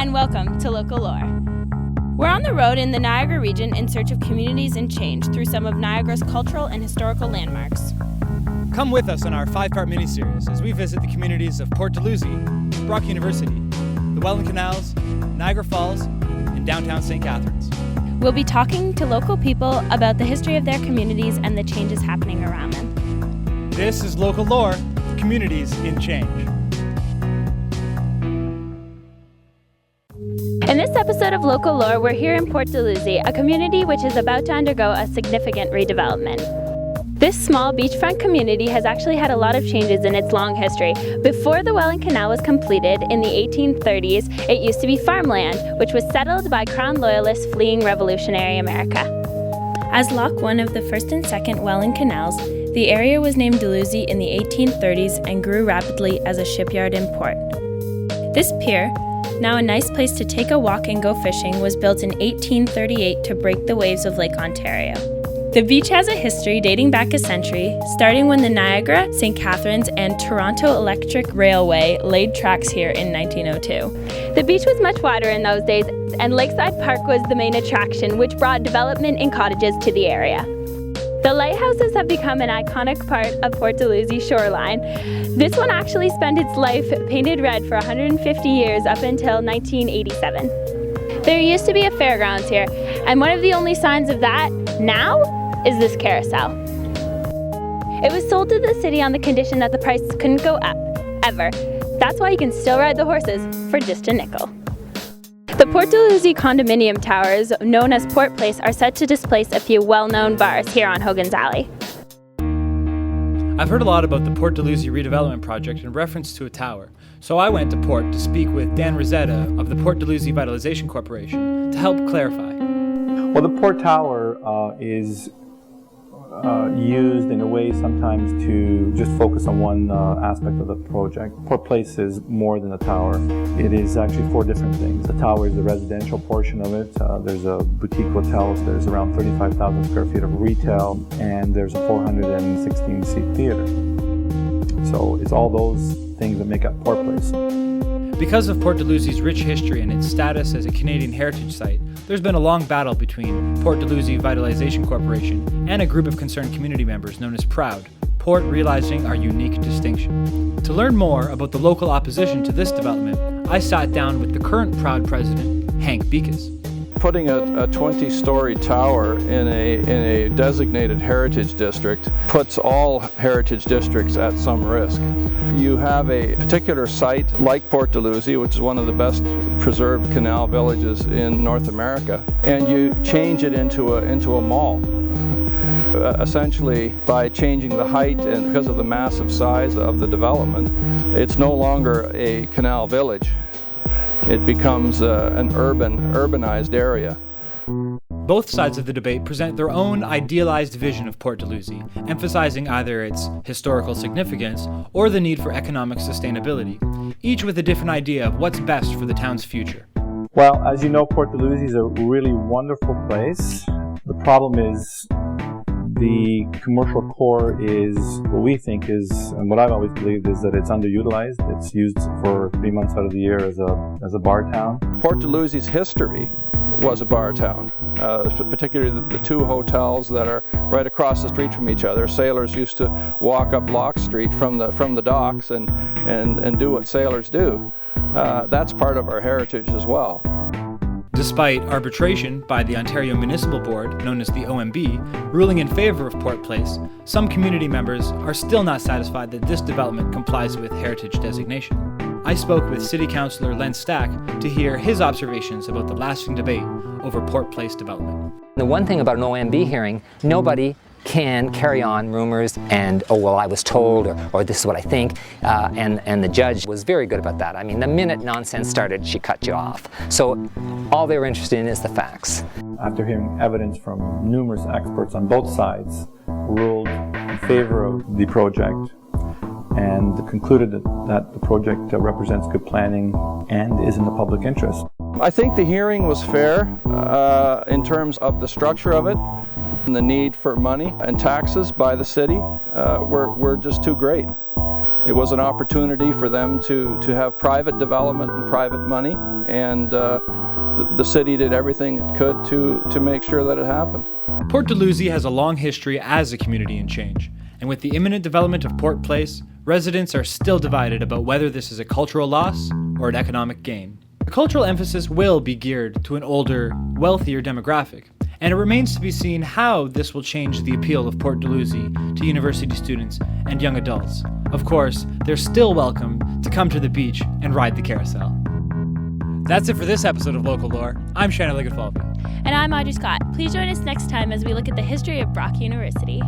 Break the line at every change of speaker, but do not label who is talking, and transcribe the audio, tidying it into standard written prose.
and welcome to Local Lore. We're on the road in the Niagara region in search of communities in change through some of Niagara's cultural and historical landmarks.
Come with us on our 5-part miniseries as we visit the communities of Port Dalhousie, Brock University, the Welland Canals, Niagara Falls, and downtown St. Catharines.
We'll be talking to local people about the history of their communities and the changes happening around them.
This is Local Lore, Communities in Change.
In this episode of Local Lore, we're here in Port Dalhousie, a community which is about to undergo a significant redevelopment. This small beachfront community has actually had a lot of changes in its long history. Before the Welland Canal was completed in the 1830s, it used to be farmland, which was settled by Crown Loyalists fleeing Revolutionary America. As Lock 1 of the first and second Welland Canals, the area was named Dalhousie in the 1830s and grew rapidly as a shipyard and port. This pier, now a nice place to take a walk and go fishing, was built in 1838 to break the waves of Lake Ontario. The beach has a history dating back a century, starting when the Niagara, St. Catharines, and Toronto Electric Railway laid tracks here in 1902. The beach was much wider in those days, and Lakeside Park was the main attraction, which brought development and cottages to the area. The lighthouses have become an iconic part of Port Dalhousie shoreline. This one actually spent its life painted red for 150 years up until 1987. There used to be a fairgrounds here, and one of the only signs of that now is this carousel. It was sold to the city on the condition that the price couldn't go up, ever. That's why you can still ride the horses for just a nickel. The Port Dalhousie condominium towers, known as Port Place, are set to displace a few well-known bars here on Hogan's Alley.
I've heard a lot about the Port Dalhousie redevelopment project in reference to a tower, so I went to Port to speak with Dan Rosetta of the Port Dalhousie Vitalization Corporation to help clarify.
Well, the Port Tower is used in a way sometimes to just focus on one aspect of the project. Port Place is more than a tower. It is actually 4 different things. The tower is the residential portion of it. There's a boutique hotel, so there's around 35,000 square feet of retail, and there's a 416-seat theater. So it's all those things that make up Port Place.
Because of Port Dalhousie's rich history and its status as a Canadian heritage site, there's been a long battle between Port Dalhousie Vitalization Corporation and a group of concerned community members known as PROUD, Port Realizing Our Unique Distinction. To learn more about the local opposition to this development, I sat down with the current PROUD president, Hank Beekes.
Putting a 20-story tower in a designated heritage district puts all heritage districts at some risk. You have a particular site like Port Dalhousie, which is one of the best preserved canal villages in North America, and you change it into a mall. Essentially, by changing the height and because of the massive size of the development, it's no longer a canal village. It becomes an urbanized area.
Both sides of the debate present their own idealized vision of Port Dalhousie, emphasizing either its historical significance or the need for economic sustainability, each with a different idea of what's best for the town's future.
Well, as you know, Port Dalhousie is a really wonderful place. The problem is the commercial core is what we think is, and what I've always believed is that it's underutilized. It's used for 3 months out of the year as a bar town.
Port Dalhousie's history was a bar town, particularly the 2 hotels that are right across the street from each other. Sailors used to walk up Lock Street from the docks and do what sailors do. That's part of our heritage as well.
Despite arbitration by the Ontario Municipal Board, known as the OMB, ruling in favor of Port Place, some community members are still not satisfied that this development complies with heritage designation. I spoke with City Councillor Len Stack to hear his observations about the lasting debate over Port Place development.
The one thing about an OMB hearing, nobody can carry on rumors and, oh, well, I was told, or this is what I think, and the judge was very good about that. I mean, the minute nonsense started, she cut you off. So all they were interested in is the facts.
After hearing evidence from numerous experts on both sides, ruled in favor of the project and concluded that the project represents good planning and is in the public interest.
I think the hearing was fair in terms of the structure of it. And the need for money and taxes by the city were just too great. It was an opportunity for them to have private development and private money, and the city did everything it could to make sure that it happened.
Port Dalhousie has a long history as a community in change, and with the imminent development of Port Place, residents are still divided about whether this is a cultural loss or an economic gain. The cultural emphasis will be geared to an older, wealthier demographic, and it remains to be seen how this will change the appeal of Port Dalhousie to university students and young adults. Of course, they're still welcome to come to the beach and ride the carousel. That's it for this episode of Local Lore. I'm Shannon Liggett-Falvey.
And I'm Audrey Scott. Please join us next time as we look at the history of Brock University.